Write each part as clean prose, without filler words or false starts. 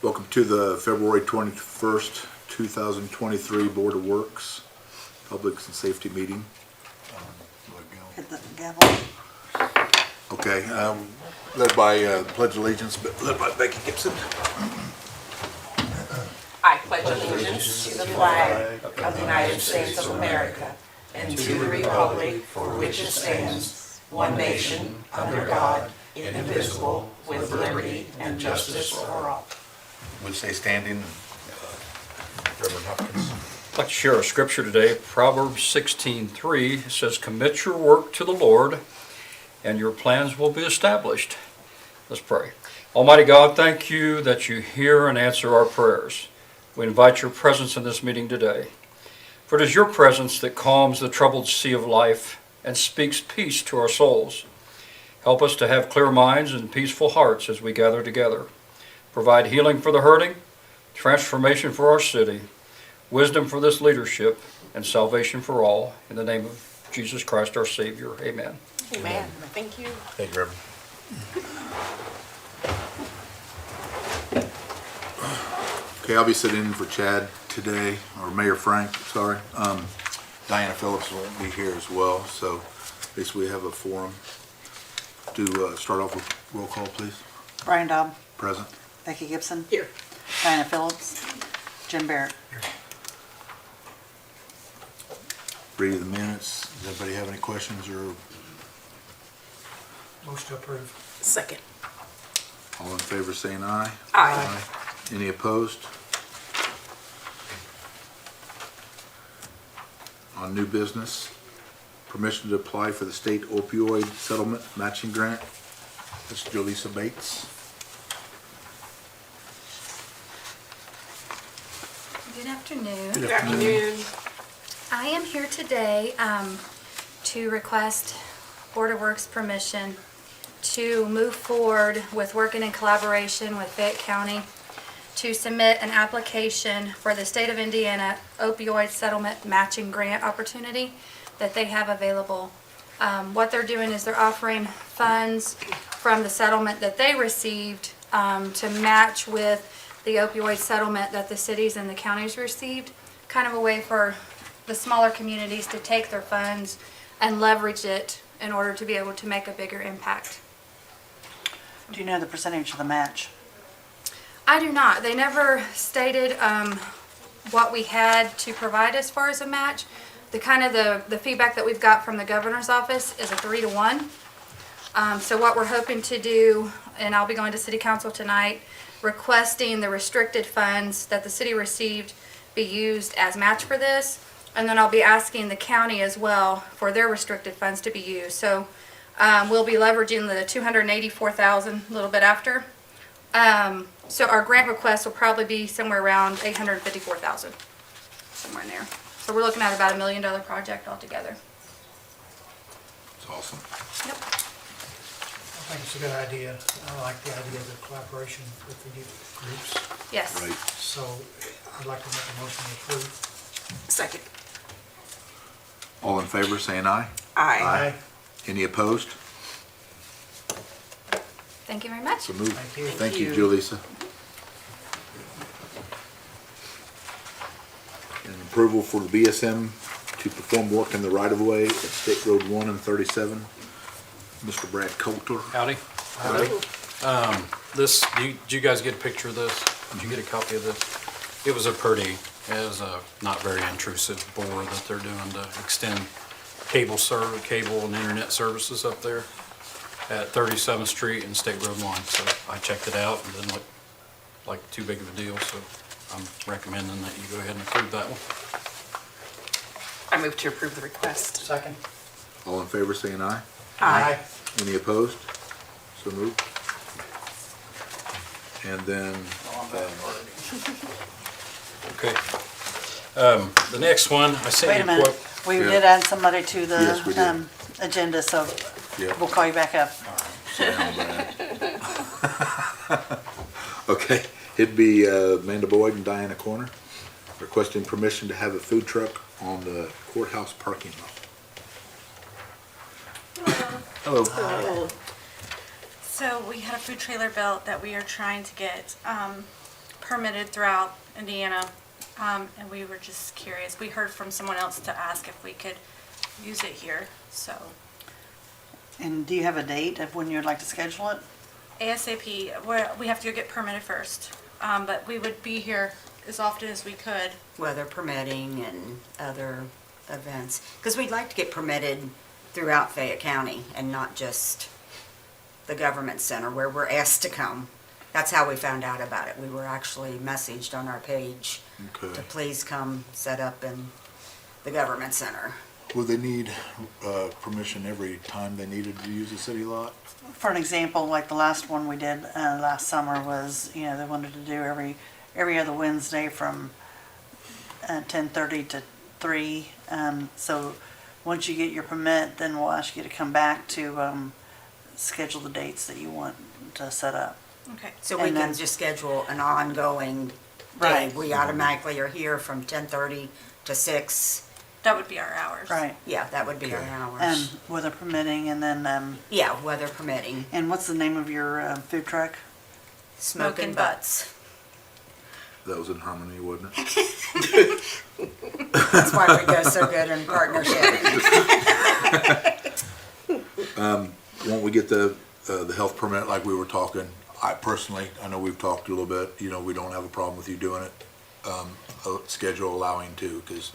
Welcome to the February 21st, 2023 Board of Works Public and Safety Meeting. Hit the gavel. Okay, led by Pledge of Allegiance, but led by Becky Gibson. I pledge allegiance to the flag of the United States of America and to the republic for which it stands, one nation, under God, indivisible, with liberty and justice for all. Would stay standing. Reverend Hopkins. I'd like to share a scripture today, Proverbs 16:3. It says, "Commit your work to the Lord, and your plans will be established." Let's pray. Almighty God, thank you that you hear and answer our prayers. We invite your presence in this meeting today. For it is your presence that calms the troubled sea of life and speaks peace to our souls. Help us to have clear minds and peaceful hearts as we gather together. Provide healing for the hurting, transformation for our city, wisdom for this leadership, and salvation for all. In the name of Jesus Christ, our Savior. Amen. Amen. Thank you. Thank you, Reverend. Okay, I'll be sitting in for Chad today, or Mayor Frank, sorry. Diana Phillips won't be here as well, so at least we have a forum. Do start off with roll call, please. Brian Daub, Present. Becky Gibson, Here. Diana Phillips, Jim Barrett. Reading the minutes. Does anybody have any questions or Motion to approve. Second. all in favor saying aye? Aye. Any opposed? On new business, permission to apply for the state opioid settlement matching grant. That's Jolisa Bates. Good afternoon. Good afternoon. I am here today to request Board of Works permission to move forward with working in collaboration with Fayette County to submit an application for the State of Indiana opioid settlement matching grant opportunity that they have available. What they're doing is they're offering funds from the settlement that they received to match with the opioid settlement that the cities and the counties received, kind of a way for the smaller communities to take their funds and leverage it in order to be able to make a bigger impact. Do you know the percentage of the match? I do not. They never stated what we had to provide as far as a match. The feedback that we've got from the governor's office is a 3-to-1. So what we're hoping to do, and I'll be going to city council tonight, requesting the restricted funds that the city received be used as match for this. And then I'll be asking the county as well for their restricted funds to be used. So we'll be leveraging the $284,000 a little bit after. So our grant request will probably be somewhere around $854,000, somewhere in there. So we're looking at about $1 million project altogether. It's awesome. Yep. I think it's a good idea. I like the idea of the collaboration with the youth groups. Yes. Right. So I'd like to make a motion to approve. Second. All in favor saying aye? Aye. Any opposed? Thank you very much. So moved. Thank you. Thank you, Thank you. Julissa. And approval for the BSM to perform work in the right-of-way at State Road 1 and 37. Mr. Brad Coulter. Howdy. Did you guys get a picture of this? Did you get a copy of this? It was a not very intrusive bore that they're doing to extend cable and internet services up there at 37th Street and State Road 1. So I checked it out and didn't look like too big of a deal, so I'm recommending that you go ahead and approve that one. I move to approve the request. Second. All in favor saying aye? Aye. Any opposed? So moved. And then, Okay. The next one, I sent Wait you a minute. We Yeah. did add somebody to Yes, we did. the agenda, so yeah. we'll call you back up. Sorry, I'm bad. Okay, it'd be Amanda Boyd and Diana Corner requesting permission to have a food truck on the courthouse parking lot. Hello. So we had a food trailer built that we are trying to get permitted throughout Indiana, and we were just curious. We heard from someone else to ask if we could use it here, so And do you have a date of when you'd like to schedule it? ASAP, we have to go get permitted first, but we would be here as often as we could. Weather permitting and other events. Because we'd like to get permitted throughout Fayette County and not just the government center where we're asked to come. That's how we found out about it. We were actually messaged on our page to Okay. please come set up in the government center. Would they need permission every time they needed to use a city lot? For an example, like the last one we did last summer was, they wanted to do every other Wednesday from 10:30 to 3. So once you get your permit, then we'll ask you to come back to schedule the dates that you want to set up. Okay. So we And can then- just schedule an ongoing day. Right. We automatically are here from 10:30 to 6. That would be our hours. Right. Yeah, that would be our Okay. hours. And weather permitting, and then, Yeah, weather permitting. and what's the name of your food truck? Smoking butts. That was in Harmony, wasn't it? That's why we go so good in partnership. Won't we get the health permit like we were talking? I know we've talked a little bit, we don't have a problem with you doing it, a schedule allowing to, because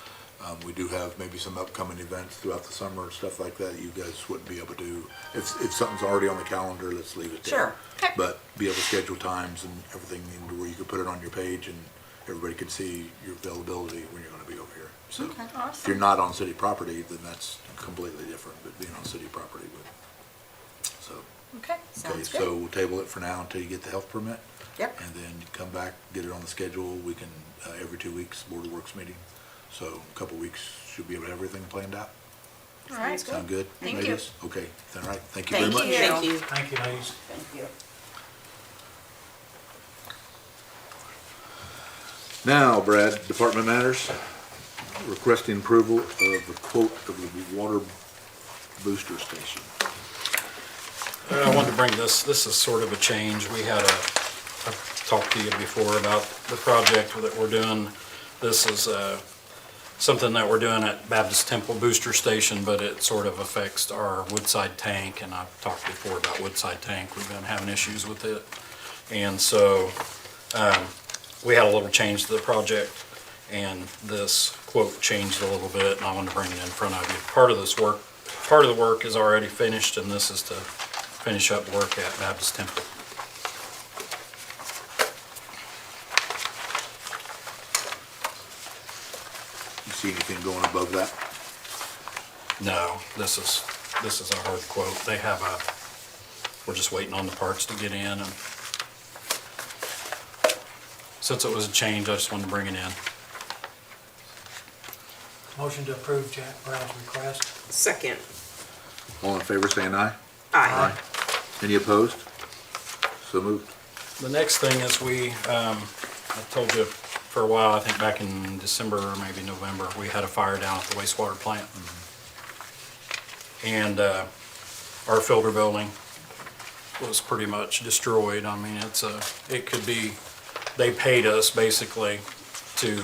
we do have maybe some upcoming events throughout the summer and stuff like that you guys wouldn't be able to. If something's already on the calendar, let's leave it there. Sure. Okay. But be able to schedule times and everything into where you could put it on your page and everybody could see your availability when you're gonna be over here. So if you're Awesome. not on city property, then that's completely different, but being on city property would. So, Okay. okay, Sounds so good. we'll table it for now until you get the health permit. Yep. And then you come back, get it on the schedule. We can, every 2 weeks, Board of Works meeting. So a couple weeks, should be able to have everything planned out. All right. Sound good? Thank you. ladies? Okay, all right, thank you very Thank much. you. Thank you. Thank you, ladies. Thank you. Now, Brad, Department Matters, requesting approval of the quote of the water booster station. I wanted to bring this is sort of a change. I've talked to you before about the project that we're doing. This is something that we're doing at Baptist Temple Booster Station, but it sort of affects our Woodside tank, and I've talked before about Woodside tank. We've been having issues with it. And so we had a little change to the project, and this quote changed a little bit, and I wanted to bring it in front of you. Part of the work is already finished, and this is to finish up work at Baptist Temple. You see anything going above that? No, this is a hard quote. We're just waiting on the parts to get in, and since it was a change, I just wanted to bring it in. Motion to approve Jack Brown's request. Second. All in favor, saying aye. Aye. Any opposed? So moved. The next thing is I told you for a while, I think back in December or maybe November, we had a fire down at the wastewater plant. And our filter building was pretty much destroyed. I mean, they paid us basically to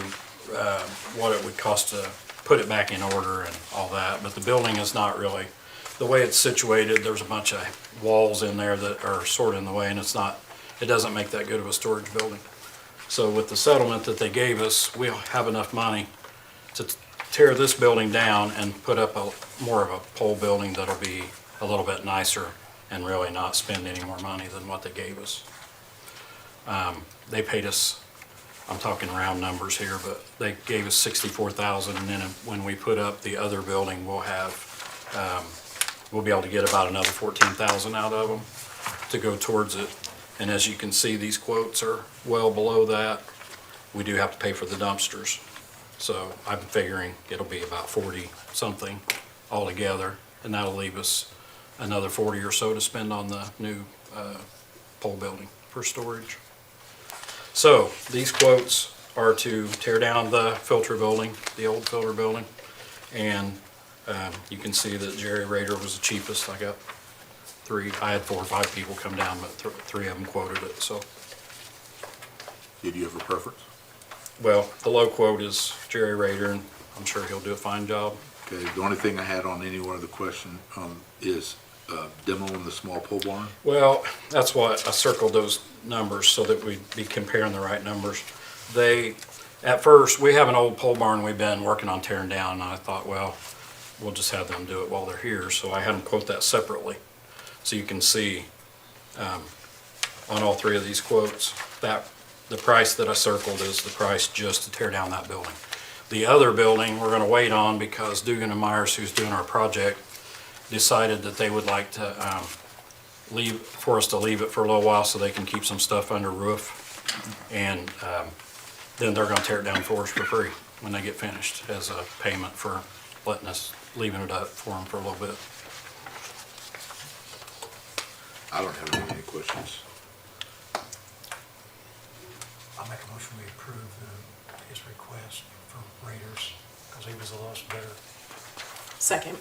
what it would cost to put it back in order and all that, but the building is not really, the way it's situated, there's a bunch of walls in there that are sort of in the way, and it doesn't make that good of a storage building. So with the settlement that they gave us, we'll have enough money to tear this building down and put up more of a pole building that'll be a little bit nicer and really not spend any more money than what they gave us. They paid us, I'm talking round numbers here, but they gave us $64,000, and then when we put up the other building, we'll be able to get about another $14,000 out of them to go towards it. And as you can see, these quotes are well below that. We do have to pay for the dumpsters. So I'm figuring it'll be about 40-something altogether, and that'll leave us another 40 or so to spend on the new pole building for storage. So these quotes are to tear down the filter building, the old filter building, and you can see that Jerry Rader was the cheapest. I had 4 or 5 people come down, but 3 of them quoted it, so. Did you have a preference? Well, the low quote is Jerry Rader, and I'm sure he'll do a fine job. Okay, the only thing I had on any one of the question, is, demoing the small pole barn. Well, that's why I circled those numbers so that we'd be comparing the right numbers. At first, we have an old pole barn we've been working on tearing down, and I thought, well, we'll just have them do it while they're here, so I had them quote that separately. So you can see, on all three of these quotes, that the price that I circled is the price just to tear down that building. The other building, we're gonna wait on because Dugan and Myers, who's doing our project, decided that they would like to, for us to leave it for a little while so they can keep some stuff under roof. And, then they're gonna tear it down for us for free when they get finished as a payment for letting us, leaving it up for them for a little bit. I don't have any questions. I'll make a motion we approve his request for Raiders, because he was the lowest bidder. Second.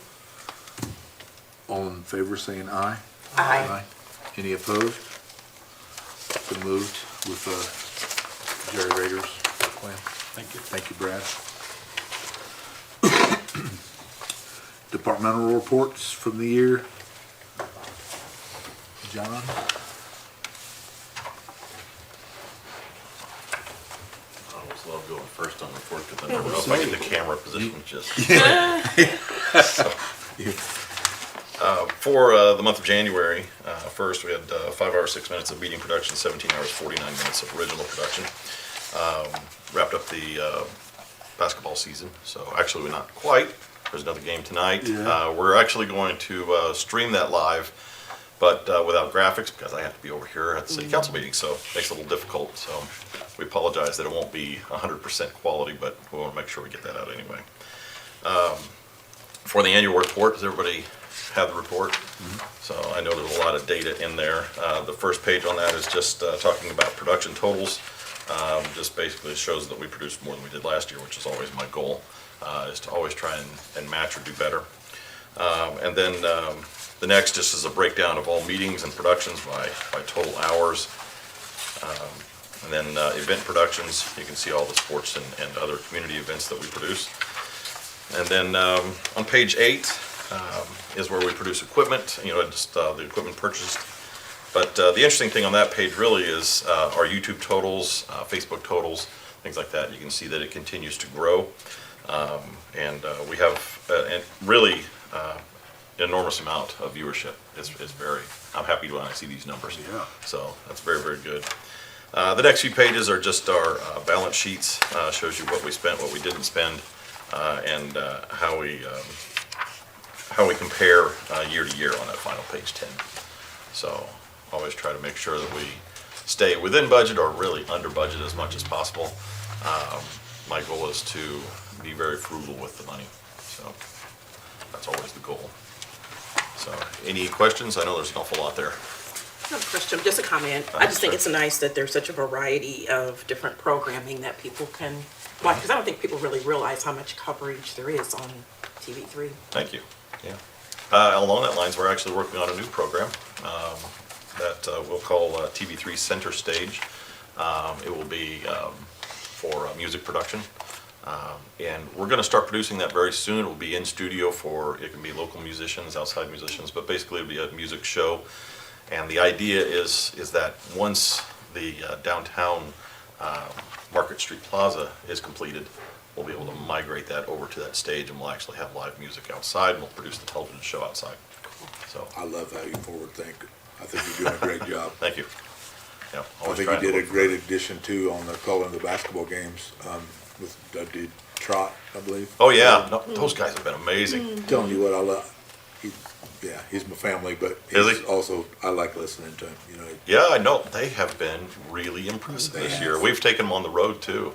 All in favor saying aye? Aye. Any opposed? So moved with, Jerry Rader's plan. Thank you. Thank you, Brad. Departmental reports from the year. John? I always love going first on report because I never know if I get the camera position just. For the month of January, first, we had 5 hours, 6 minutes of meeting production, 17 hours, 49 minutes of original production. Wrapped up the basketball season, so actually we're not quite. There's another game tonight. Yeah. We're actually going to stream that live, but without graphics because I have to be over here at the city council meeting, so it makes it a little difficult. So we apologize that it won't be 100% quality, but we want to make sure we get that out anyway. For the annual report, does everybody have the report? So I know there's a lot of data in there. The first page on that is just talking about production totals. Just basically shows that we produced more than we did last year, which is always my goal, is to always try and match or do better. And then the next just is a breakdown of all meetings and productions by total hours. And then event productions, you can see all the sports and other community events that we produce. And then on page 8 is where we produce equipment, just the equipment purchased. But the interesting thing on that page really is our YouTube totals, Facebook totals, things like that. You can see that it continues to grow. And we have really an enormous amount of viewership. I'm happy when I see these numbers. Yeah. So that's very, very good. The next few pages are just our balance sheets, shows you what we spent, what we didn't spend, and how we compare year to year on that final page 10. So always try to make sure that we stay within budget or really under budget as much as possible. My goal is to be very frugal with the money, so that's always the goal. So any questions? I know there's an awful lot there. No question, just a comment. I just think it's nice that there's such a variety of different programming that people can watch, because I don't think people really realize how much coverage there is on TV3. Thank you. Yeah. Along that lines, we're actually working on a new program that we'll call TV3 Center Stage. It will be for music production. And we're going to start producing that very soon. It will be in studio it can be local musicians, outside musicians, but basically it'll be a music show. And the idea is that once the downtown Market Street Plaza is completed, we'll be able to migrate that over to that stage, and we'll actually have live music outside, and we'll produce the television show outside. So, I love how you forward think. I think you're doing a great job. thank you. Yeah, I always think trying you to did a look great addition too on the calling the basketball games, with dude Trot, I believe. Oh, yeah, no, those guys have been amazing. Telling you what I love. He's my family, but Is he's he? also, I like listening to him, Yeah, I know, they have been really impressive They this have. year. We've taken them on the road too,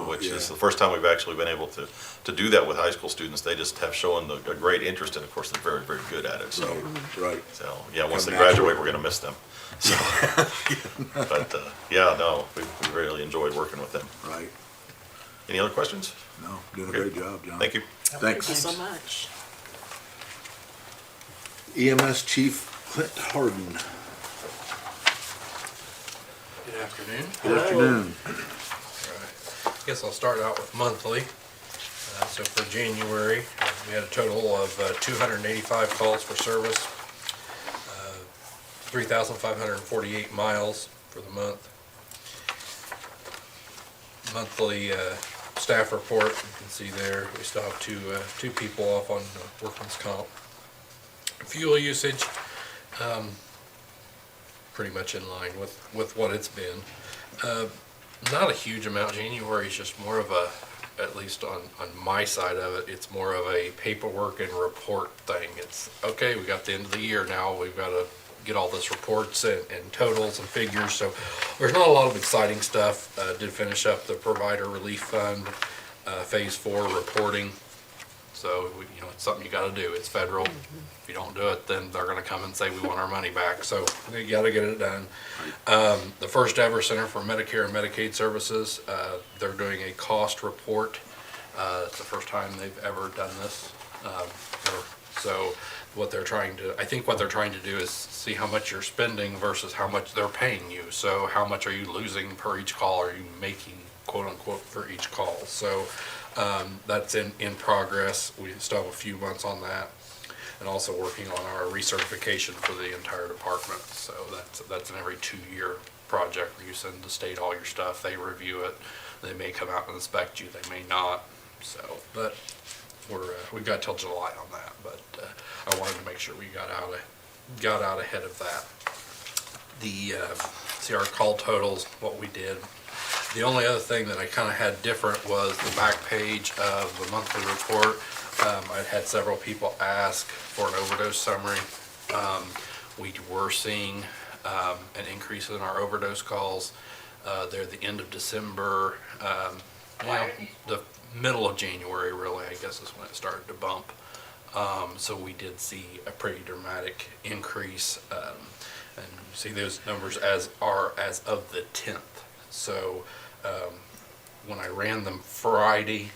which yeah. is the first time we've actually been able to do that with high school students. They just have shown a great interest, and of course, they're very, very good at it, so. Right. So, yeah, once they Come natural. graduate, we're gonna miss them. So, but, yeah, no, we really enjoyed working with them. Right. Any other questions? No, doing a great job, John. Thank you. Thanks. Thank you so much. EMS Chief Clint Harden. Good afternoon. Good afternoon. guess I'll start out with monthly. So for January, we had a total of 285 calls for service, 3,548 miles for the month. Monthly staff report, you can see there, we still have two people off on workman's comp. Fuel usage, pretty much in line with what it's been. Not a huge amount. January is just more of a, at least on my side of it, it's more of a paperwork and report thing. It's, okay, we got the end of the year now, we've got to get all this reports and totals and figures, so there's not a lot of exciting stuff. Did finish up the Provider Relief Fund, Phase 4 reporting. So, it's something you gotta do. It's federal. If you don't do it, then they're gonna come and say, we want our money back. So, you gotta get it done. The first ever Center for Medicare and Medicaid Services, they're doing a cost report. It's the first time they've ever done this. So, I think what they're trying to do is see how much you're spending versus how much they're paying you. So, how much are you losing per each call? Are you making, quote unquote, for each call? So, that's in progress. We still have a few months on that, and also working on our recertification for the entire department. So that's an every 2-year project where you send the state all your stuff, they review it, they may come out and inspect you, they may not. So, but we've got till July on that. But I wanted to make sure we got out ahead of that. See our call totals, what we did. The only other thing that I kind of had different was the back page of the monthly report. I'd had several people ask for an overdose summary. We were seeing an increase in our overdose calls. There at the end of December, the middle of January really, I guess is when it started to bump. So we did see a pretty dramatic increase. And you see those numbers as of the 10th. So when I ran them Friday,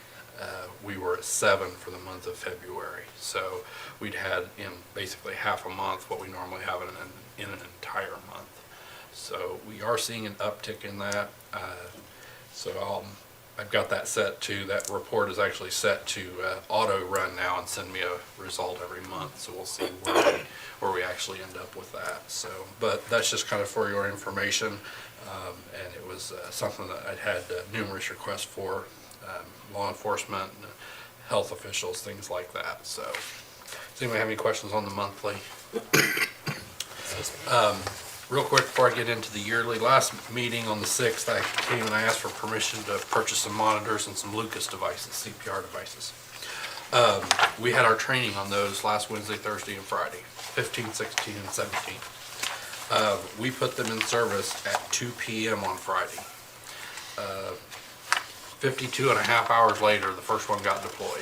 we were at 7 for the month of February. So we'd had in basically half a month what we normally have in an entire month. So we are seeing an uptick in that. I've got that set to, that report is actually set to auto run now and send me a result every month. So we'll see where we actually end up with that. So, but that's just kind of for your information. And it was something that I'd had numerous requests for, law enforcement, health officials, things like that. So, does anybody have any questions on the monthly? Real quick before I get into the yearly, last meeting on the 6th, I came and I asked for permission to purchase some monitors and some Lucas devices, CPR devices. We had our training on those last Wednesday, Thursday, and Friday, 15, 16, and 17. We put them in service at 2 p.m. on Friday. 52 and a half hours later, the first one got deployed.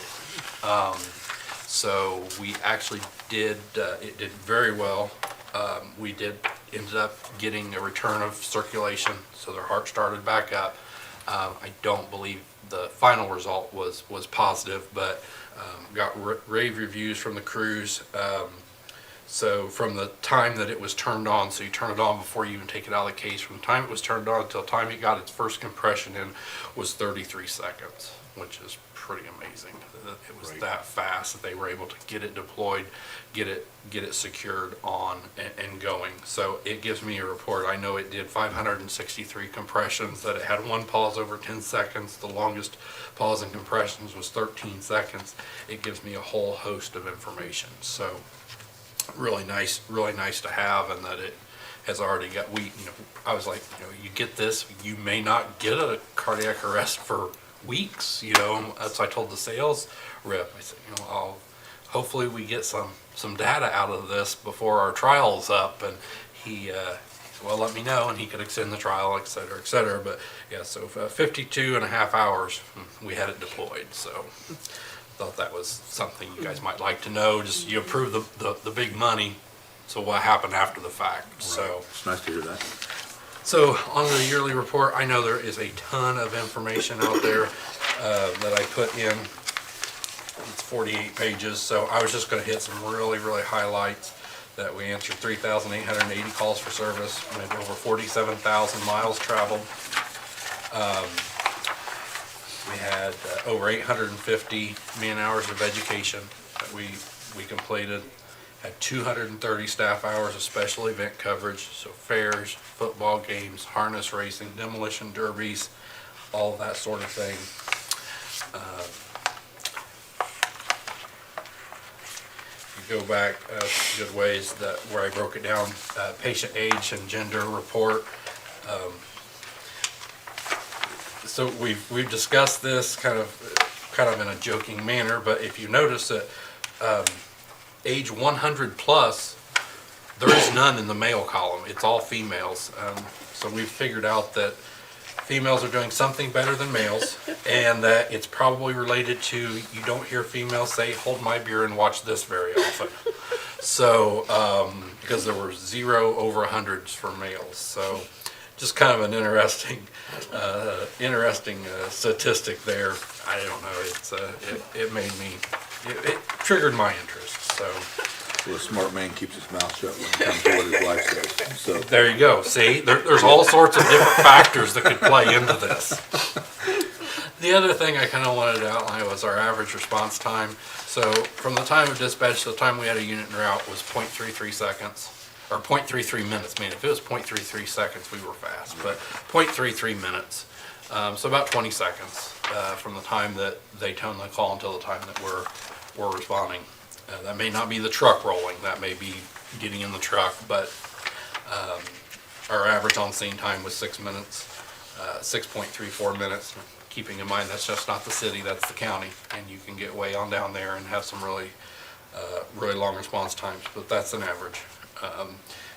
So we actually it did very well. We ended up getting a return of circulation, so their heart started back up. I don't believe the final result was positive, but got rave reviews from the crews. So from the time that it was turned on, so you turn it on before you even take it out of the case, from the time it was turned on until the time it got its first compression in was 33 seconds, which is pretty amazing. It was that fast that they were able to get it deployed, get it secured on and going. So it gives me a report. I know it did 563 compressions, that it had one pause over 10 seconds. The longest pause in compressions was 13 seconds. It gives me a whole host of information. So really nice to have, and that it has already got, I was like, you get this, you may not get a cardiac arrest for weeks, so I told the sales rep, I said, hopefully we get some data out of this before our trial's up, and he said, well, let me know, and he could extend the trial, et cetera, but yeah, so 52 and a half hours, we had it deployed, so thought that was something you guys might like to know. Just you approve the big money, so what happened after the fact. Right. So it's nice to hear that. So on the yearly report, I know there is a ton of information out there that I put in. It's 48 pages, so I was just going to hit some really highlights. That we answered 3,880 calls for service, we had over 47,000 miles traveled. We had over 850 man-hours of education that we completed. Had 230 staff hours of special event coverage, so fairs, football games, harness racing, demolition derbies, all that sort of thing. You go back a good ways where I broke it down, patient age and gender report. So we've discussed this kind of in a joking manner, but if you notice that age 100 plus, there is none in the male column. It's all females. So we've figured out that females are doing something better than males, and that it's probably related to, you don't hear females say, "Hold my beer and watch this" very often. So, because there were 0 over 100s for males. So just kind of an interesting statistic there. I don't know, it triggered my interest, so. Well, a smart man keeps his mouth shut when it comes to what his wife says, so. There you go. See, there's all sorts of different factors that could play into this. The other thing I kind of wanted to outline was our average response time. So from the time of dispatch to the time we had a unit en route was 0.33 seconds, or 0.33 minutes. I mean, if it was 0.33 seconds, we were fast, but 0.33 minutes. So about 20 seconds from the time that they tone the call until the time that we're responding. That may not be the truck rolling, that may be getting in the truck, but our average on-scene time was 6 minutes, 6.34 minutes. Keeping in mind, that's just not the city, that's the county, and you can get way on down there and have some really long response times, but that's an average.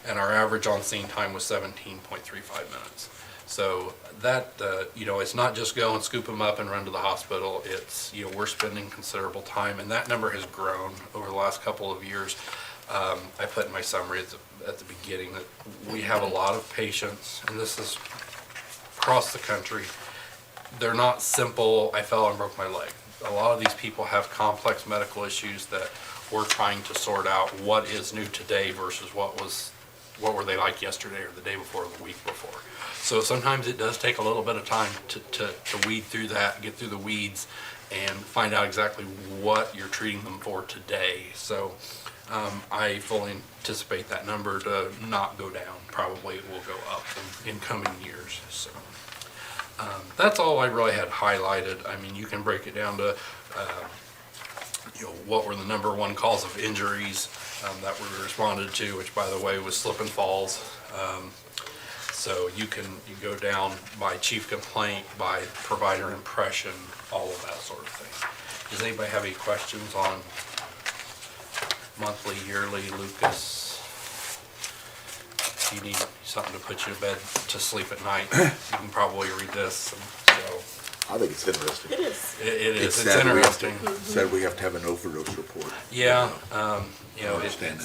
And our average on-scene time was 17.35 minutes. So that, it's not just go and scoop them up and run to the hospital. It's, we're spending considerable time, and that number has grown over the last couple of years. I put in my summary at the beginning that we have a lot of patients, and this is across the country. They're not simple, I fell and broke my leg. A lot of these people have complex medical issues that we're trying to sort out what is new today versus what were they like yesterday or the day before or the week before. So sometimes it does take a little bit of time to weed through that, get through the weeds, and find out exactly what you're treating them for today. So I fully anticipate that number to not go down. Probably it will go up in coming years. So that's all I really had highlighted. I mean, you can break it down to what were the number one cause of injuries that we responded to, which by the way was slip and falls. So you go down by chief complaint, by provider impression, all of that sort of thing. Does anybody have any questions on monthly, yearly, Lucas? If you need something to put you to bed to sleep at night, you can probably read this. I think it's interesting. It is. It is. It's sad we have to- interesting. Said we have to have an overdose report. Yeah, I understand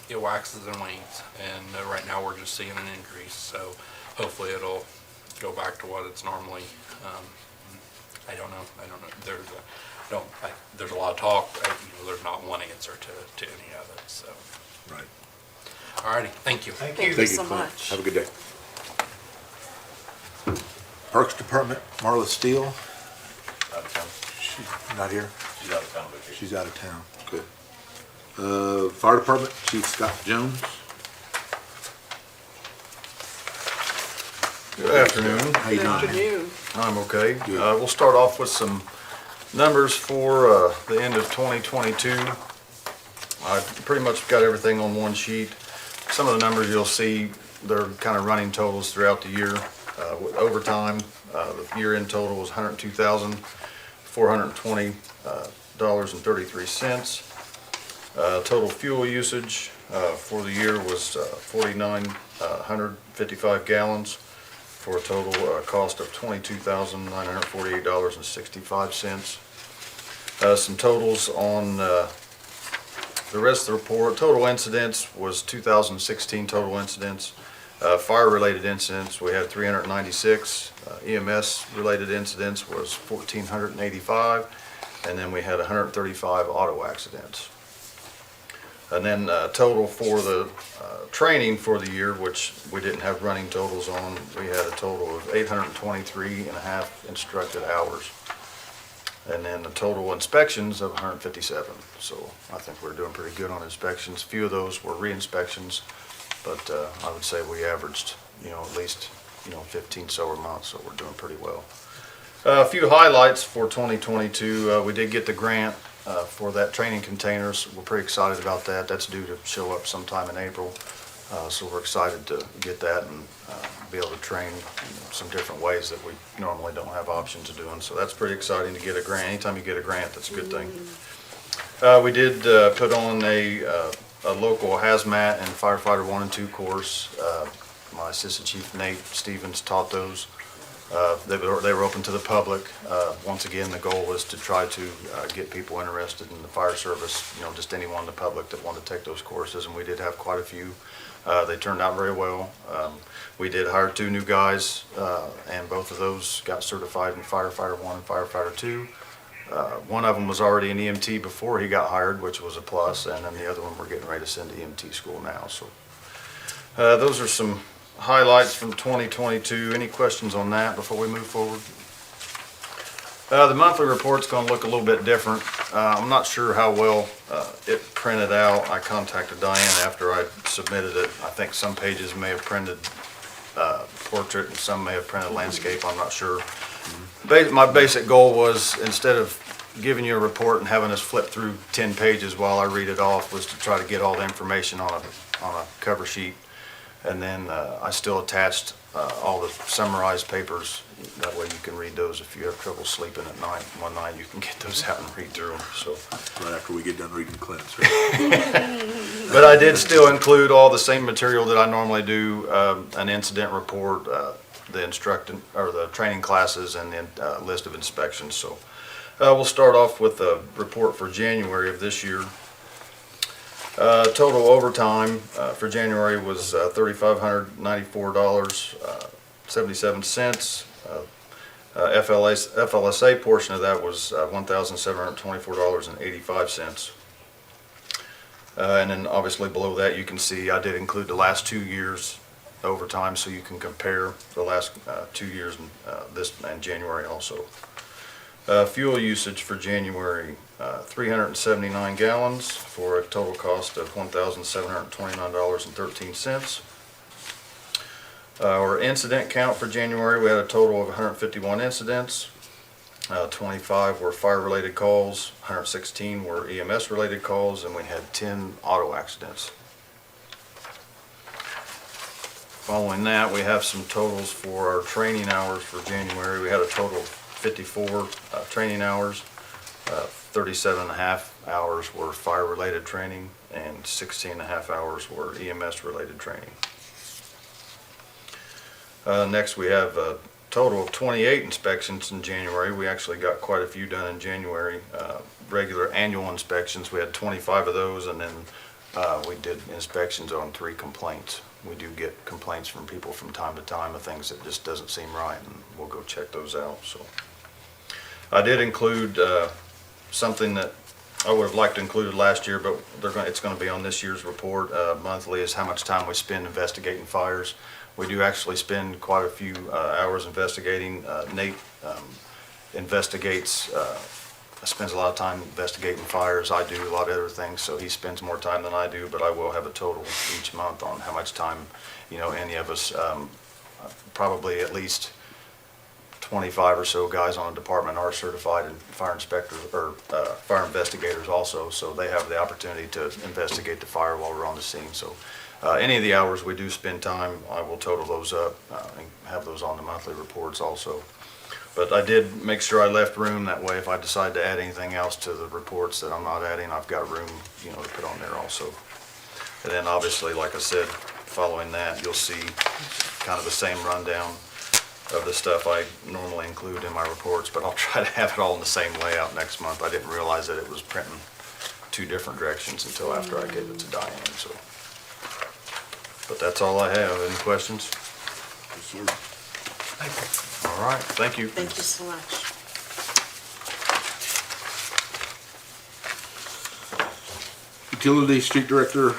it waxes and wanes, and right now we're just seeing an increase, so hopefully it'll go back to what it's normally. I don't know. There's a lot of talk. There's not one answer to any of it. So, Right. all righty, thank you. Thank you so Clint. much. Have a good day. Parks Department, Marla Steele. Out of town. She's not here? She's out of town vacation. She's out of town. Good. Fire Department, Chief Scott Jones. Good afternoon. How you doing? Afternoon. I'm okay. Good. We'll start off with some numbers for the end of 2022. I pretty much got everything on one sheet. Some of the numbers you'll see, they're kind of running totals throughout the year. With overtime, the year-end total was $102,420.33. Total fuel usage for the year was 4,955 gallons for a total cost of $22,948.65. Some totals on the rest of the report. Total incidents was 2,016 total incidents. Fire-related incidents, we had 396. EMS-related incidents was 1,485. And then we had 135 auto accidents. And then total for the training for the year, which we didn't have running totals on, we had a total of 823 and a half instructed hours. And then the total inspections of 157. So I think we're doing pretty good on inspections. A few of those were re-inspections, but I would say we averaged, at least, 15 solar months, so we're doing pretty well. A few highlights for 2022. We did get the grant for that training containers. We're pretty excited about that. That's due to show up sometime in April. So we're excited to get that and be able to train in some different ways that we normally don't have options of doing. So that's pretty exciting to get a grant. Anytime you get a grant, that's a good thing. We did put on a local hazmat and firefighter 1 and 2 course. My assistant chief Nate Stevens taught those. They were open to the public. Once again, the goal was to try to get people interested in the fire service, just anyone in the public that wanted to take those courses, and we did have quite a few. They turned out very well. We did hire 2 new guys, and both of those got certified in firefighter 1 and firefighter 2. One of them was already an EMT before he got hired, which was a plus, and then the other one we're getting ready to send to EMT school now. So those are some highlights from 2022. Any questions on that before we move forward? The monthly report's going to look a little bit different. I'm not sure how well it printed out. I contacted Diane after I submitted it. I think some pages may have printed portrait and some may have printed landscape. I'm not sure. My basic goal was, instead of giving you a report and having us flip through 10 pages while I read it off, was to try to get all the information on a cover sheet. And then I still attached all the summarized papers. That way you can read those if you have trouble sleeping at night. One night you can get those out and read through them. So, Right after we get done reading Clint's. Right? but I did still include all the same material that I normally do: an incident report, the training classes, and then list of inspections. So we'll start off with the report for January of this year. Total overtime for January was $3,594.77. FLSA portion of that was $1,724.85. And then obviously below that you can see I did include the last 2 years overtime, so you can compare the last 2 years and this and January also. Fuel usage for January, 379 gallons for a total cost of $1,729.13. Our incident count for January, we had a total of 151 incidents. 25 were fire-related calls, 116 were EMS-related calls, and we had 10 auto accidents. Following that, we have some totals for our training hours for January. We had a total of 54 training hours. 37 and a half hours were fire-related training, and 16 and a half hours were EMS-related training. Next, we have a total of 28 inspections in January. We actually got quite a few done in January. Regular annual inspections, we had 25 of those, and then we did inspections on 3 complaints. We do get complaints from people from time to time of things that just doesn't seem right, and we'll go check those out. So I did include something that I would have liked to include last year, but it's going to be on this year's report. Monthly is how much time we spend investigating fires. We do actually spend quite a few hours investigating. Nate spends a lot of time investigating fires. I do a lot of other things, so he spends more time than I do, but I will have a total each month on how much time, any of us, probably at least 25 or so guys on a department are certified and fire inspectors or fire investigators also, so they have the opportunity to investigate the fire while we're on the scene. So any of the hours we do spend time, I will total those up and have those on the monthly reports also. But I did make sure I left room, that way if I decide to add anything else to the reports that I'm not adding, I've got room, to put on there also. And then obviously, like I said, following that, you'll see kind of the same rundown of the stuff I normally include in my reports, but I'll try to have it all in the same layout next month. I didn't realize that it was printing 2 different directions until after I gave it to Diane, so. But that's all I have. Any questions? Yes, sir. Thank you. All right, thank you. Thank you so much. Utility Street Director.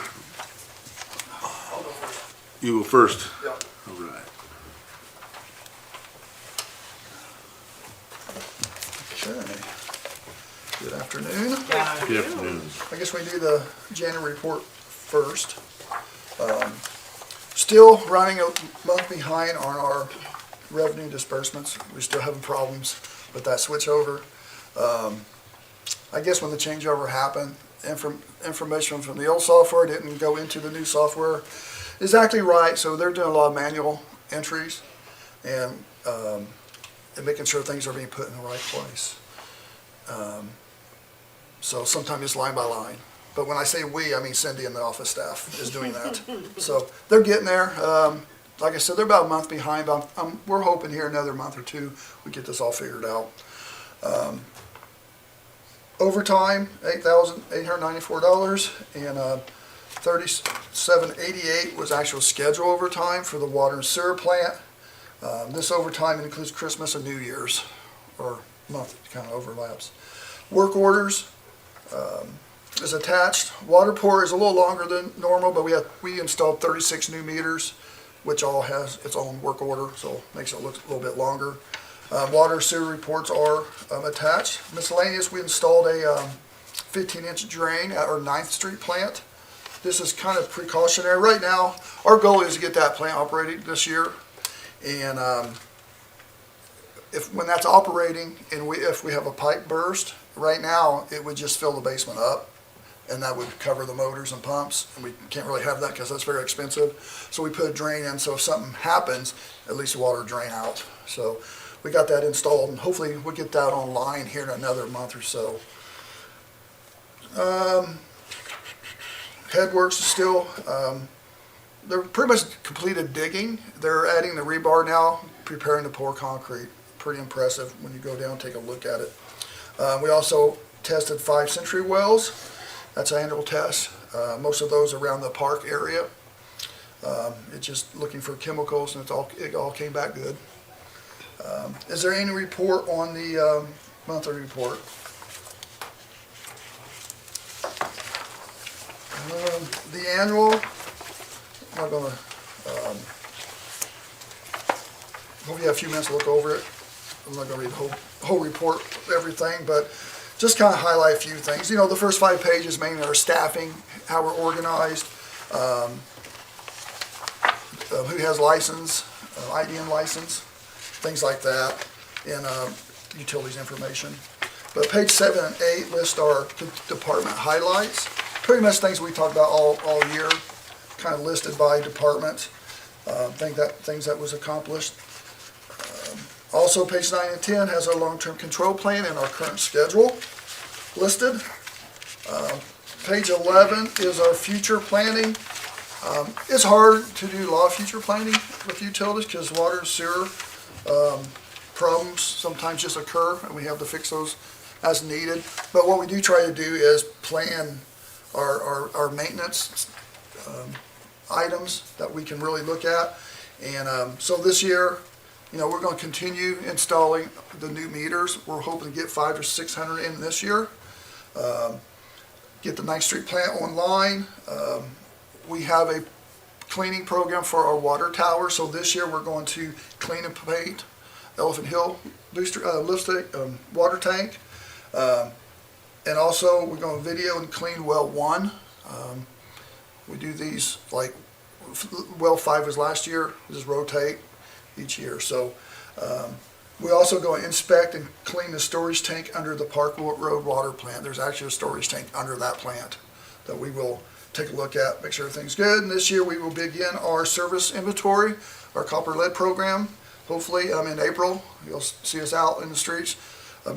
You go first. Yep. All right. Okay. Good afternoon. Good afternoon. I guess we do the January report first. Still running a month behind on our revenue disbursements. We're still having problems with that switch over. I guess when the changeover happened, information from the old software didn't go into the new software exactly right, so they're doing a lot of manual entries and making sure things are being put in the right place. So sometimes it's line by line. But when I say we, I mean Cindy and the office staff is doing that. So they're getting there. Like I said, they're about a month behind, but we're hoping here another month or two we get this all figured out. Overtime, $8,894, and $37.88 was actual schedule overtime for the water and sewer plant. This overtime includes Christmas and New Year's, or month, kind of overlaps. Work orders is attached. Water pour is a little longer than normal, but we installed 36 new meters, which all has its own work order, so it makes it look a little bit longer. Water sewer reports are attached. Miscellaneous, we installed a 15-inch drain at our 9th Street plant. This is kind of precautionary. Right now, our goal is to get that plant operating this year. And when that's operating and if we have a pipe burst, right now, it would just fill the basement up. And that would cover the motors and pumps. And we can't really have that because that's very expensive. So we put a drain in, so if something happens, at least the water drain out. So we got that installed, and hopefully we'll get that online here in another month or so. Headworks is still, they're pretty much completed digging. They're adding the rebar now, preparing to pour concrete. Pretty impressive when you go down and take a look at it. We also tested 5 Century wells. That's an annual test. Most of those around the park area. It's just looking for chemicals, and it all came back good. Is there any report on the monthly report? The annual, I'm not going to, hope you have a few minutes to look over it. I'm not going to read the whole report, everything, but just kind of highlight a few things. You know, the first 5 pages mainly are staffing, how we're organized, who has license, IDN license, things like that, and utilities information. But page 7 and 8 list our department highlights. Pretty much things we talked about all year, kind of listed by department, things that was accomplished. Also, page 9 and 10 has our long-term control plan and our current schedule listed. Page 11 is our future planning. It's hard to do a lot of future planning with utilities because water and sewer problems sometimes just occur, and we have to fix those as needed. But what we do try to do is plan our maintenance items that we can really look at. And so this year, you know, we're going to continue installing the new meters. We're hoping to get 500 or 600 in this year. Get the 9th Street plant online. We have a cleaning program for our water tower. So this year we're going to clean and paint Elephant Hill water tank. And also we're going to video and clean well 1. We do these like well 5 was last year. We just rotate each year. So we also go and inspect and clean the storage tank under the Park Road water plant. There's actually a storage tank under that plant that we will take a look at, make sure everything's good. And this year we will begin our service inventory, our copper lead program. Hopefully in April, you'll see us out in the streets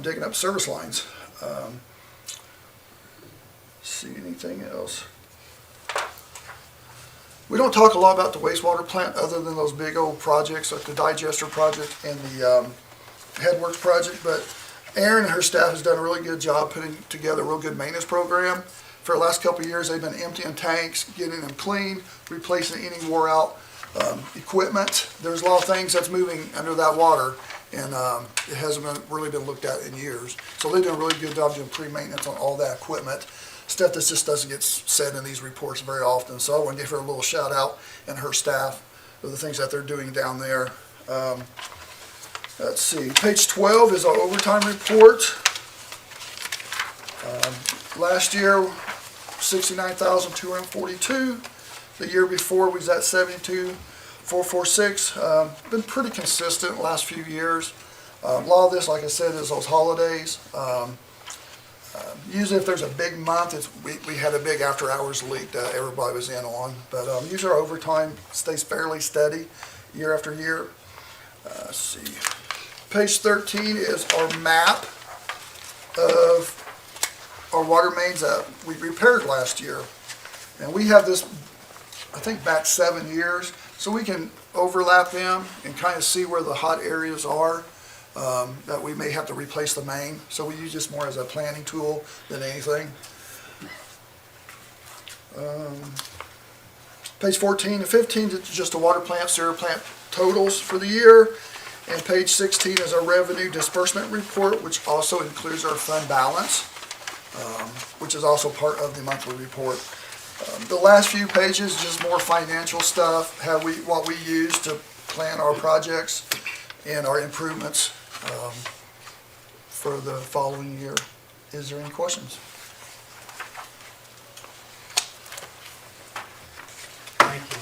digging up service lines. See anything else? We don't talk a lot about the wastewater plant other than those big old projects like the digester project and the Headworks project, but Erin and her staff has done a really good job putting together a real good maintenance program. For the last couple of years, they've been emptying tanks, getting them clean, replacing any wore out equipment. There's a lot of things that's moving under that water, and it hasn't really been looked at in years. So they've done a really good job doing pre-maintenance on all that equipment. stuff that just doesn't get said in these reports very often. So I want to give her a little shout out and her staff for the things that they're doing down there. Let's see, page 12 is our overtime report. Last year, 69,242. The year before was at 72,446. Been pretty consistent last few years. A lot of this, like I said, is those holidays. Usually if there's a big month, we had a big after-hours leak that everybody was in on. But usually our overtime stays fairly steady year after year. Let's see. Page 13 is our map of our water mains that we repaired last year. And we have this, I think, back 7 years, so we can overlap them and kind of see where the hot areas are. That we may have to replace the main. So we use this more as a planning tool than anything. Page 14 and 15 is just the water plant, sewer plant totals for the year. And page 16 is our revenue disbursement report, which also includes our fund balance, which is also part of the monthly report. The last few pages, just more financial stuff, what we use to plan our projects and our improvements for the following year. Is there any questions? Thank you.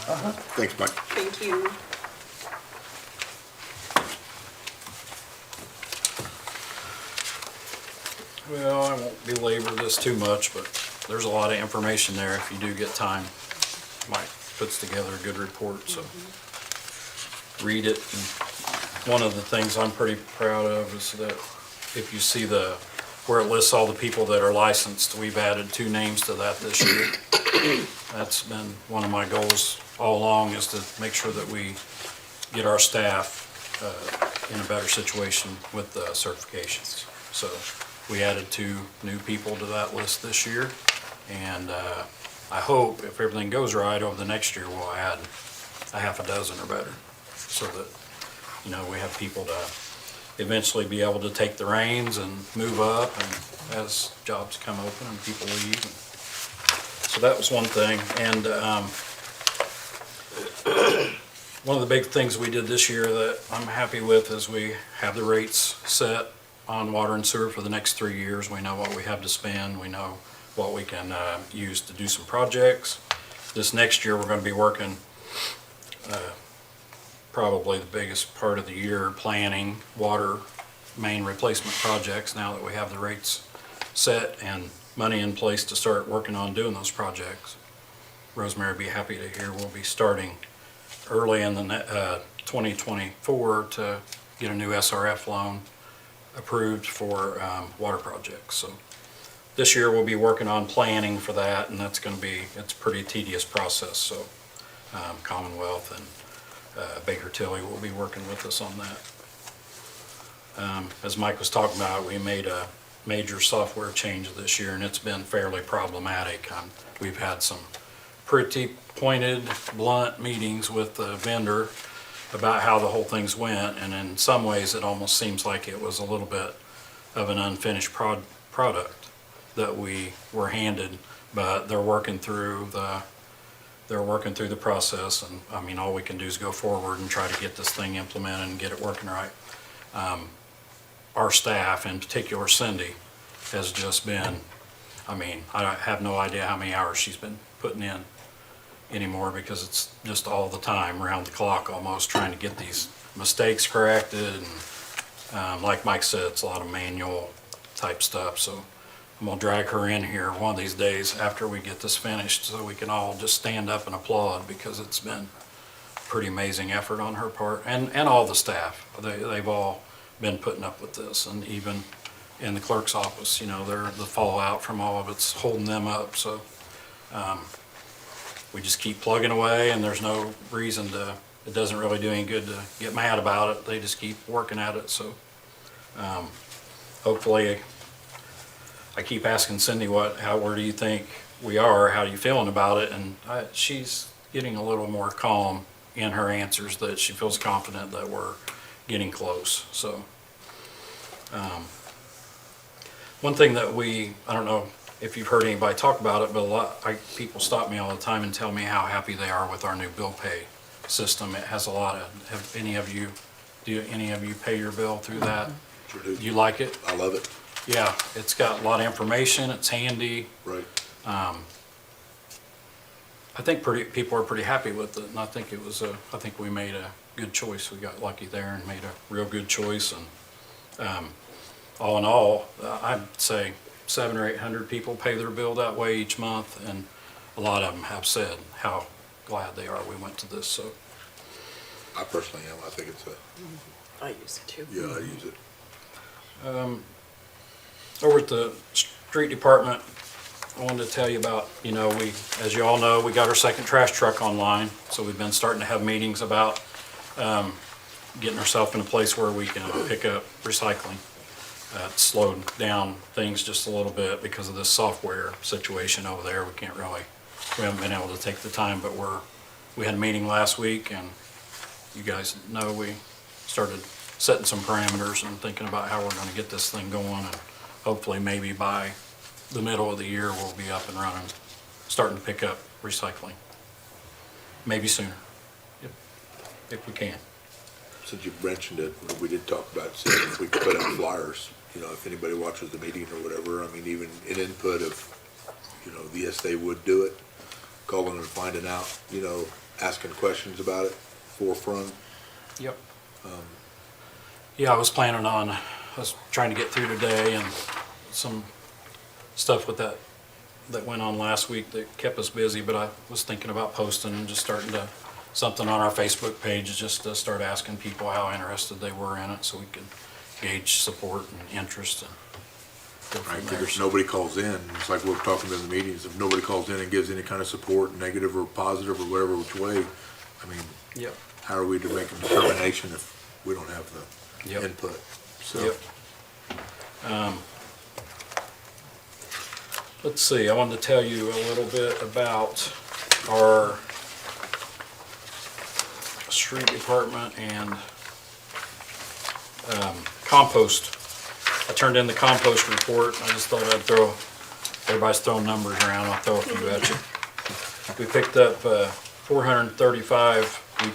Thanks, Mike. Thank you. Well, I won't belabor this too much, but there's a lot of information there if you do get time. Mike puts together a good report, so read it. And one of the things I'm pretty proud of is that if you see where it lists all the people that are licensed, we've added 2 names to that this year. That's been one of my goals all along, is to make sure that we get our staff in a better situation with certifications. So we added 2 new people to that list this year, and I hope if everything goes right over the next year, we'll add a half a dozen or better, so that, we have people to eventually be able to take the reins and move up and as jobs come open and people leave. So that was one thing. And one of the big things we did this year that I'm happy with is we have the rates set on water and sewer for the next 3 years. We know what we have to spend. We know what we can use to do some projects. This next year, we're going to be working probably the biggest part of the year planning water main replacement projects now that we have the rates set and money in place to start working on doing those projects. Rosemary will be happy to hear we'll be starting early in the 2024 to get a new SRF loan approved for water projects. So this year we'll be working on planning for that, and it's a pretty tedious process. So Commonwealth and Baker Tilly will be working with us on that. As Mike was talking about, we made a major software change this year, and it's been fairly problematic. We've had some pretty pointed, blunt meetings with the vendor about how the whole thing's went, and in some ways it almost seems like it was a little bit of an unfinished product that we were handed, but they're working through the process, and I mean, all we can do is go forward and try to get this thing implemented and get it working right. Our staff, in particular Cindy, has just been, I have no idea how many hours she's been putting in anymore, because it's just all the time, around the clock almost, trying to get these mistakes corrected. And like Mike said, it's a lot of manual type stuff, so I'm gonna drag her in here one of these days after we get this finished so we can all just stand up and applaud, because it's been pretty amazing effort on her part, and all the staff. They've all been putting up with this, and even in the clerk's office, the fallout from all of it's holding them up. So we just keep plugging away, and there's no reason it doesn't really do any good to get mad about it. They just keep working at it. So hopefully, I keep asking Cindy, where do you think we are? How are you feeling about it? And she's getting a little more calm in her answers, that she feels confident that we're getting close. So one thing that I don't know if you've heard anybody talk about it, but people stop me all the time and tell me how happy they are with our new bill pay system. It has a lot of, do any of you pay your bill through that? Sure do. You like it? I love it. Yeah, it's got a lot of information, it's handy. Right. I think people are pretty happy with it, and I think I think we made a good choice. We got lucky there and made a real good choice, and all in all, I'd say 700 or 800 people pay their bill that way each month, and a lot of them have said how glad they are we went to this, so. I personally am. I think it's a, I use it too. yeah, I use it. Over at the street department, I wanted to tell you about, as you all know, we got our second trash truck online, so we've been starting to have meetings about getting ourselves in a place where we can pick up recycling. It's slowed down things just a little bit because of this software situation over there. We haven't been able to take the time, but we had a meeting last week, and you guys know we started setting some parameters and thinking about how we're going to get this thing going, and hopefully maybe by the middle of the year we'll be up and running, starting to pick up recycling. Maybe sooner, if we can. Since you mentioned it, we did talk about seeing if we could put out flyers, if anybody watches the meeting or whatever, I mean, even an input of, yes, they would do it, calling and finding out, asking questions about it, forefront. Yep. Yeah, I was trying to get through today, and some stuff with that went on last week that kept us busy, but I was thinking about posting and just starting something on our Facebook page, just to start asking people how interested they were in it, so we can gauge support and interest and go Right, from there. if nobody calls in, it's like we're talking in the meetings, if nobody calls in and gives any kind of support, negative or positive or whatever which way, I mean, Yep, how are we to make a determination if we don't have the Yep. input? So, yep. Let's see, I wanted to tell you a little bit about our street department and compost. I turned in the compost report. I just thought everybody's throwing numbers around, I'll throw a few at you. We picked up 435, we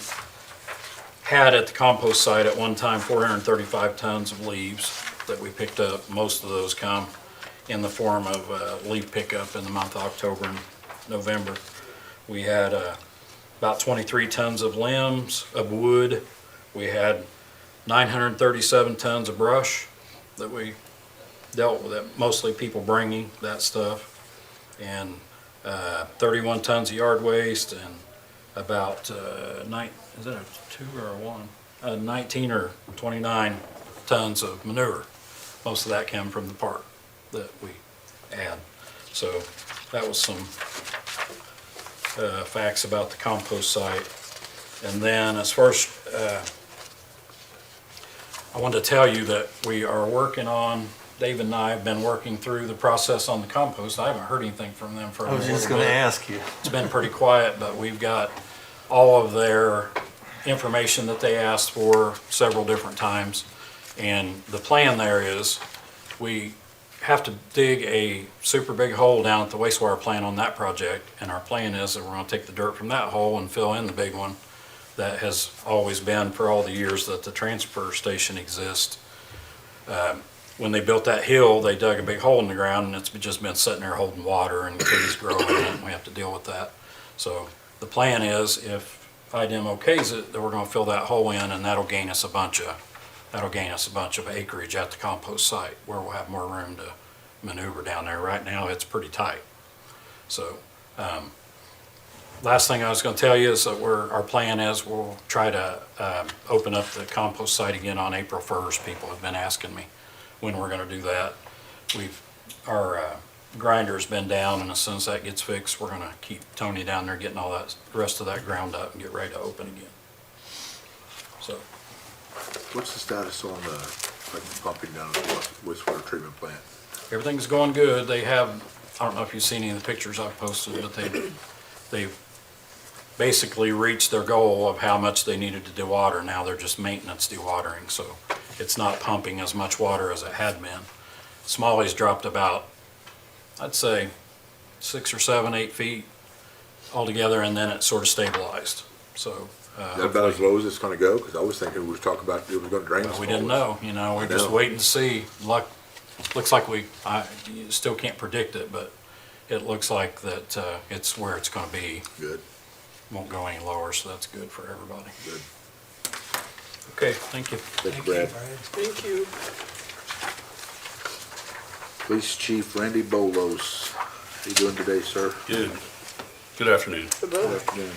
had at the compost site at one time 435 tons of leaves that we picked up. Most of those come in the form of leaf pickup in the month of October and November. We had about 23 tons of limbs, of wood. We had 937 tons of brush that we dealt with, it, mostly people bringing that stuff, and 31 tons of yard waste, and about is that a 2 or a 1? 19 or 29 tons of manure. Most of that came from the park that we add. So that was some facts about the compost site. And then as far as I wanted to tell you that we are working on, Dave and I have been working through the process on the compost. I haven't heard anything from them for a little bit. I was just going to ask you. It's been pretty quiet, but we've got all of their information that they asked for several different times. And the plan there is we have to dig a super big hole down at the wastewater plant on that project. And our plan is that we're going to take the dirt from that hole and fill in the big one that has always been for all the years that the transfer station exists. When they built that hill, they dug a big hole in the ground, and it's just been sitting there holding water and trees growing, and we have to deal with that. So the plan is, if IDEM okays it, that we're going to fill that hole in, and that'll gain us a bunch of acreage at the compost site where we'll have more room to maneuver down there. Right now, it's pretty tight. So last thing I was going to tell you is that our plan is we'll try to open up the compost site again on April 1st. People have been asking me when we're going to do that. Our grinder's been down, and as soon as that gets fixed, we're going to keep Tony down there getting all that the rest of that ground up and get ready to open again. So what's the status on the pumping down at the wastewater treatment plant? everything's going good. They have, I don't know if you've seen any of the pictures I've posted, but they've basically reached their goal of how much they needed to dewater. Now they're just maintenance dewatering, so it's not pumping as much water as it had been. Smalley's dropped about I'd say 6 or 7, 8 feet altogether, and then it sort of stabilized. So, Is that about as low as it's gonna go? Cause I was thinking we was talking about it was gonna drain. we didn't know, we're I just know. waiting to see. Looks like you still can't predict it, but it looks like that, it's where it's gonna be. Good, Won't go any lower, so that's good for everybody. good. Okay, thank you. Thank you, Brad. Thank you. Police Chief Randy Bolos. How you doing today, sir? Good afternoon. Good afternoon.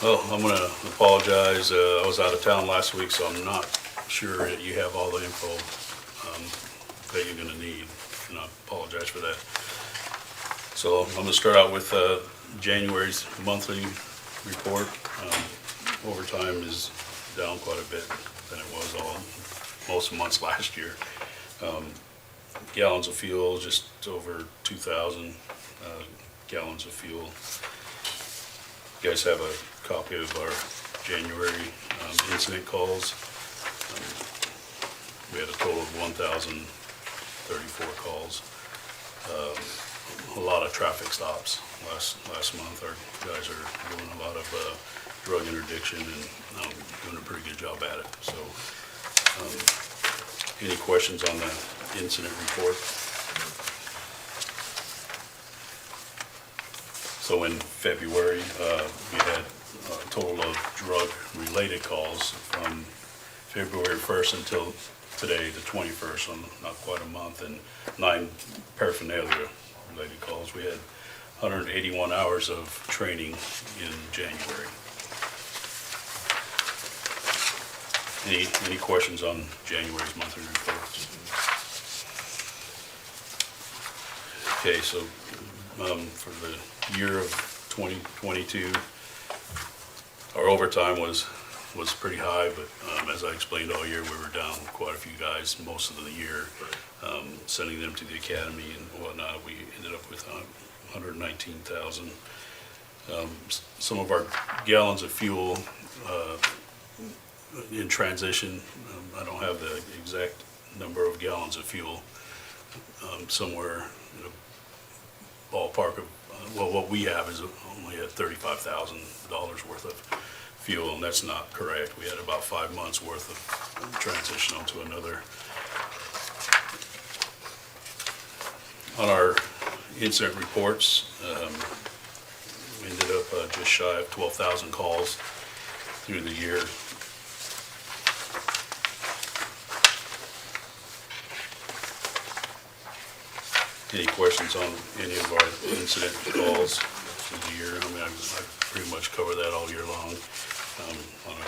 Well, I'm gonna apologize. I was out of town last week, so I'm not sure that you have all the info that you're gonna need, and I apologize for that. So I'm gonna start out with January's monthly report. Overtime is down quite a bit than it was most months last year. Gallons of fuel, just over 2,000 gallons of fuel. You guys have a copy of our January incident calls. We had a total of 1,034 calls. A lot of traffic stops last month. Our guys are doing a lot of drug interdiction and doing a pretty good job at it. So, any questions on the incident report? So in February, we had a total of drug-related calls from February 1st until today, the 21st, so not quite a month, and 9 paraphernalia-related calls. We had 181 hours of training in January. Any questions on January's monthly report? Okay, so for the year of 2022, our overtime was pretty high, but as I explained all year, we were down quite a few guys most of the year, sending them to the academy and whatnot. We ended up with 119,000. Some of our gallons of fuel in transition, I don't have the exact number of gallons of fuel, somewhere in a ballpark of, well, what we have is only at $35,000 worth of fuel, and that's not correct. We had about 5 months worth of transition onto another. On our incident reports, we ended up just shy of 12,000 calls through the year. Any questions on any of our incident calls through the year? I mean, I pretty much cover that all year long on a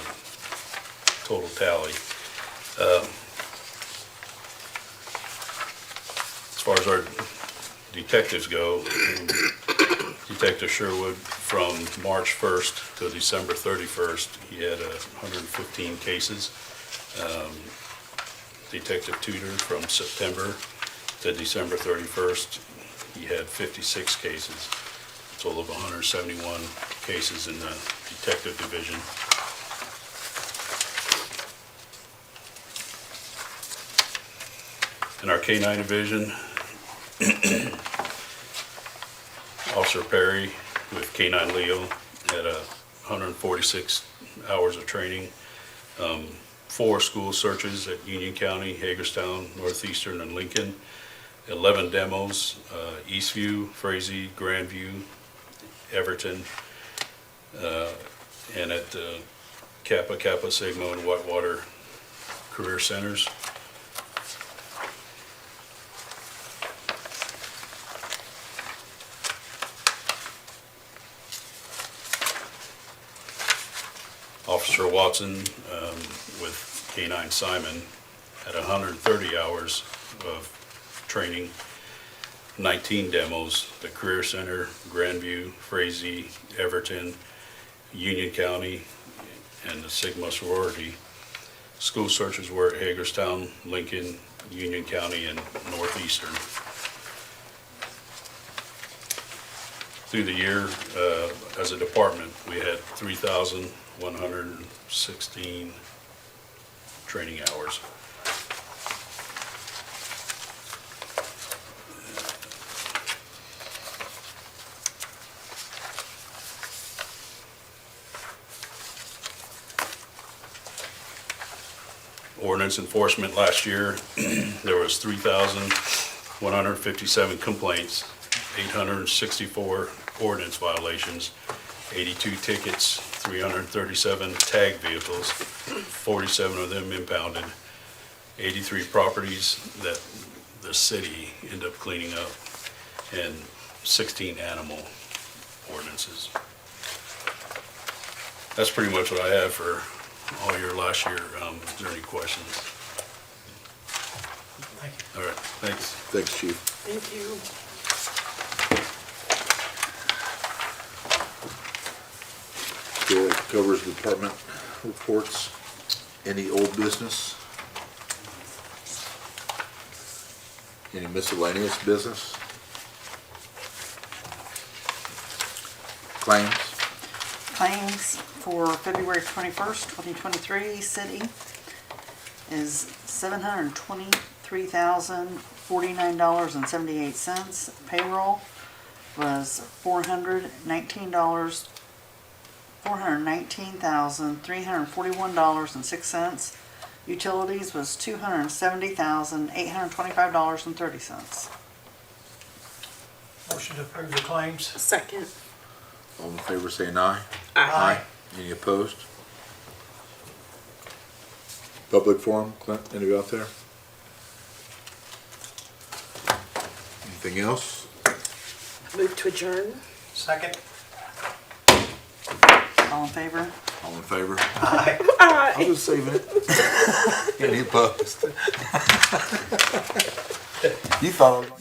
total tally. As far as our detectives go, Detective Sherwood, from March 1st to December 31st, he had 115 cases. Detective Tudor, from September to December 31st, he had 56 cases, a total of 171 cases in the detective division. In our K-9 division, Officer Perry with K-9 Leo had 146 hours of training, 4 school searches at Union County, Hagerstown, Northeastern, and Lincoln, 11 demos, Eastview, Frazee, Grandview, Everton, and at Kappa, Kappa Sigma, and Whitewater Career Centers. Officer Watson with K-9 Simon had 130 hours of training, 19 demos, the Career Center, Grandview, Frazee, Everton, Union County, and the Sigma sorority. School searches were at Hagerstown, Lincoln, Union County, and Northeastern. Through the year, as a department, we had 3,116 training hours. ordinance enforcement last year, there was 3,157 complaints, 864 ordinance violations, 82 tickets, 337 tag vehicles, 47 of them impounded, 83 properties that the city ended up cleaning up, and 16 animal ordinances. That's pretty much what I have for all year last year. Is there any questions? Thank you. All right, thanks. Thanks, Chief. Thank you. Okay, that covers department reports. Any old business? Any miscellaneous business? Claims? Claims for February 21st, 2023, city is $723,049.78. Payroll was $419,341.06. Utilities was $270,825.30. Motion to approve the claims. Second. All in favor, saying aye. Aye. Any opposed? Public forum, Clint, anybody out there? Anything else? Move to adjourn. Second. All in favor? All in favor? Aye. I'm just saving it. Any opposed? You thought I was gonna